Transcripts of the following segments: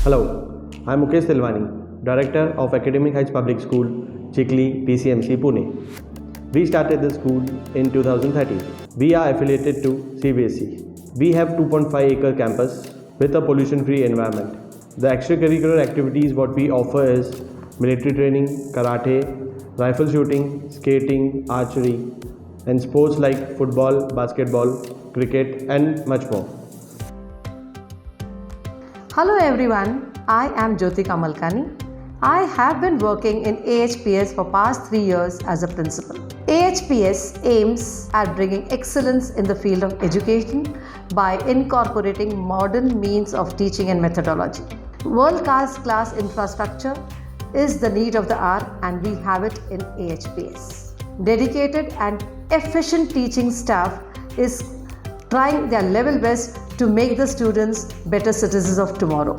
Hello, I am Mukesh Silvani, Director of Academic Heights Public School, Chikli, PCMC, Pune. We started the school in 2013. We are affiliated to CBSE. We have 2.5-acre campus with a pollution-free environment. The extracurricular activities what we offer is military training, karate, rifle shooting, skating, archery, and sports like football, basketball, cricket, and much more. Hello everyone, I am Jyoti Kamalkani. I have been working in AHPS for past 3 years as a principal. AHPS aims at bringing excellence in the field of education by incorporating modern means of teaching and methodology. World-class infrastructure is the need of the hour, and we have it in AHPS. Dedicated and efficient teaching staff is trying their level best to make the students better citizens of tomorrow.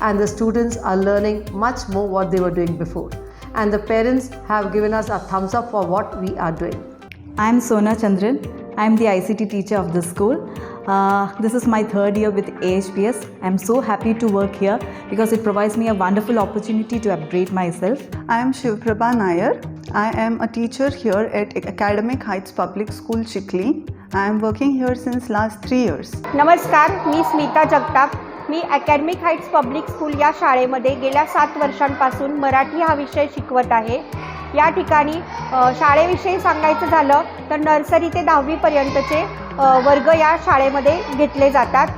And the students are learning much more what they were doing before. And the parents have given us a thumbs up for what we are doing. I am Sona Chandran. I am the ICT teacher of the school. This is my 3rd year with AHPS. I am so happy to work here because it provides me a wonderful opportunity to upgrade myself. I am Shivprabha Nair. I am a teacher here at Academic Heights Public School, Chikli. I am working here since last 3 years. नमस्कार, मी स्मिता जगताप. मी academic heights public school या शाळेमध्ये गेल्या 7 वर्षांपासून मराठी हा विषय शिकवत आहे. या ठिकाणी शाळेविषयी सांगायचं झालं तर नर्सरी ते 10वी पर्यंतचे वर्ग या शाळेमध्ये घेतले जातात.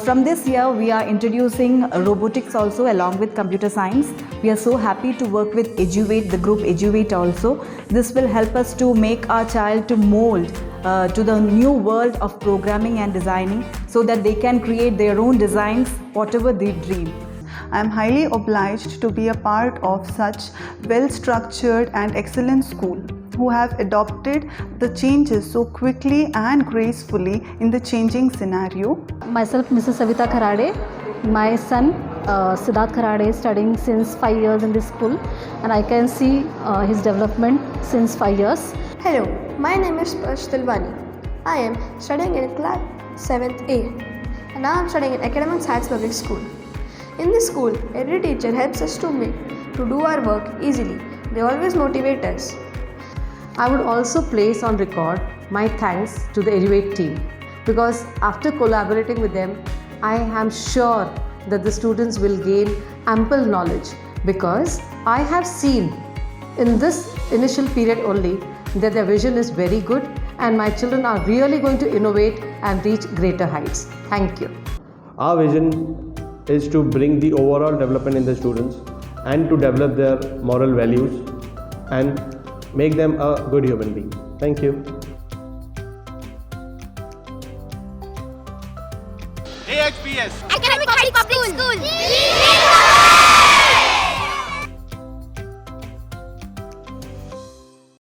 From this year, we are introducing robotics also along with computer science. We are so happy to work with Eduvate, the group Eduvate also. This will help us to make our child to mold to the new world of programming and designing so that they can create their own designs, whatever they dream. I am highly obliged to be a part of such well-structured and excellent school who have adopted the changes so quickly and gracefully in the changing scenario. Myself, Mrs. Savita Kharade. My son, Siddharth Kharade, is studying since 5 years in this school, and I can see his development since 5 years. Hello, my name is Parsh Tilwani. I am studying in class 7th A, and now I am studying in Academic Heights Public School. In this school, every teacher helps us to do our work easily. They always motivate us. I would also place on record my thanks to the Eduvate team, because after collaborating with them, I am sure that the students will gain ample knowledge, because I have seen in this initial period only that their vision is very good, and my children are really going to innovate and reach greater heights. Thank you. Our vision is to bring the overall development in the students and to develop their moral values and make them a good human being. Thank you. AHPS Academic Heights Public School.